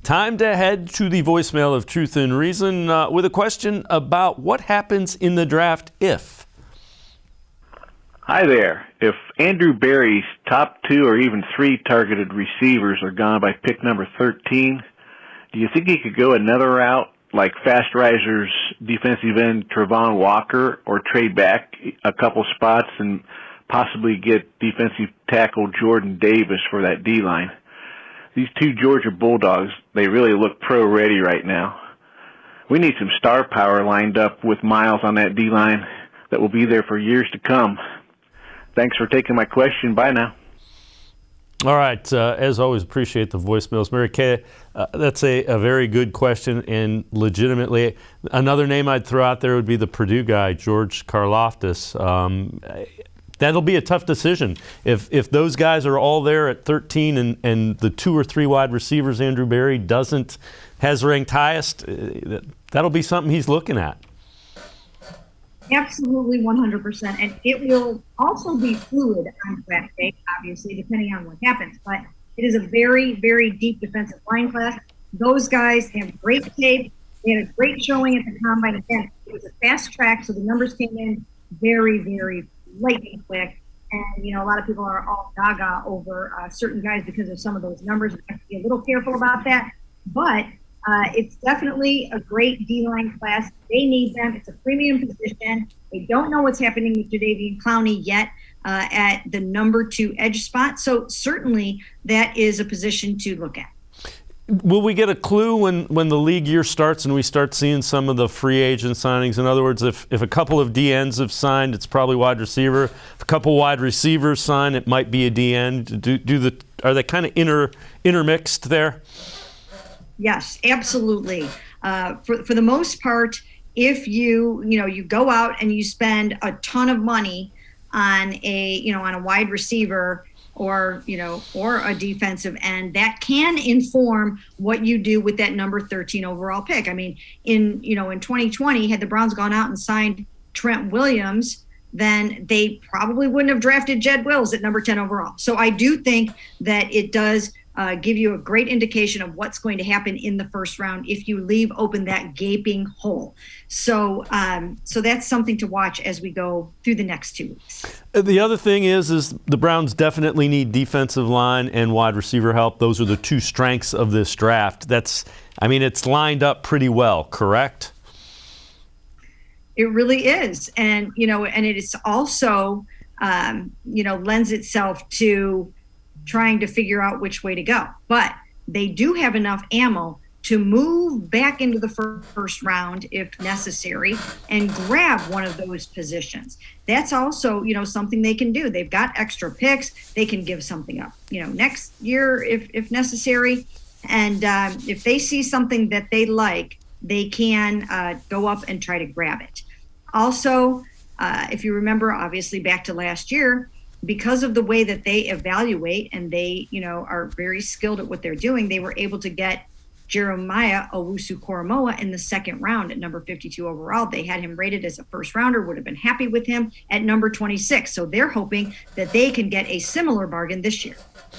Time to head to the voicemail of Truth and Reason with a question about what happens in the draft if. Hi there. If Andrew Berry's top 2 or even 3 targeted receivers are gone by pick number 13, do you think he could go another route like Fast Riser's defensive end Travon Walker, or trade back a couple spots and possibly get defensive tackle Jordan Davis for that D-line? These 2 Georgia Bulldogs, they really look pro-ready right now. We need some star power lined up with Miles on that D-line that will be there for years to come. Thanks for taking my question. Bye now. All right. As always, appreciate the voicemails. Mary Kay, that's a very good question, and legitimately, another name I'd throw out there would be the Purdue guy, George Karlaftis. That'll be a tough decision. If those guys are all there at 13 and the 2 or 3 wide receivers Andrew Berry has ranked highest, that'll be something he's looking at. Absolutely, 100%. And it will also be fluid on draft day, obviously, depending on what happens. But it is a very, very deep defensive line class. Those guys have great tape. They had a great showing at the combine. Again, it was a fast track, so the numbers came in very, very lightning quick. And, a lot of people are all gaga over certain guys because of some of those numbers. We have to be a little careful about that. But it's definitely a great D-line class. They need them. It's a premium position. They don't know what's happening with Jadeveon Clowney yet at the number 2 edge spot. So certainly that is a position to look at. Will we get a clue when the league year starts and we start seeing some of the free agent signings? In other words, if a couple of DNs have signed, it's probably wide receiver. If a couple wide receivers sign, it might be a DN. Are they kind of intermixed there? Yes, absolutely. For the most part, if you go out and you spend a ton of money on a wide receiver or a defensive end, that can inform what you do with that number 13 overall pick. I mean, in 2020, had the Browns gone out and signed Trent Williams, then they probably wouldn't have drafted Jed Wills at number 10 overall. So I do think that it does give you a great indication of what's going to happen in the first round if you leave open that gaping hole. So that's something to watch as we go through the next 2 weeks. The other thing is the Browns definitely need defensive line and wide receiver help. Those are the 2 strengths of this draft. It's lined up pretty well, correct? It really is. And it is also, lends itself to trying to figure out which way to go. But they do have enough ammo to move back into the first round if necessary and grab one of those positions. That's also, something they can do. They've got extra picks. They can give something up, next year if necessary. And if they see something that they like, they can go up and try to grab it. Also, if you remember, obviously back to last year, because of the way that they evaluate and they, are very skilled at what they're doing, they were able to get Jeremiah Owusu-Koramoah in the 2nd round at number 52 overall. They had him rated as a first rounder, would have been happy with him at number 26. So they're hoping that they can get a similar bargain this year.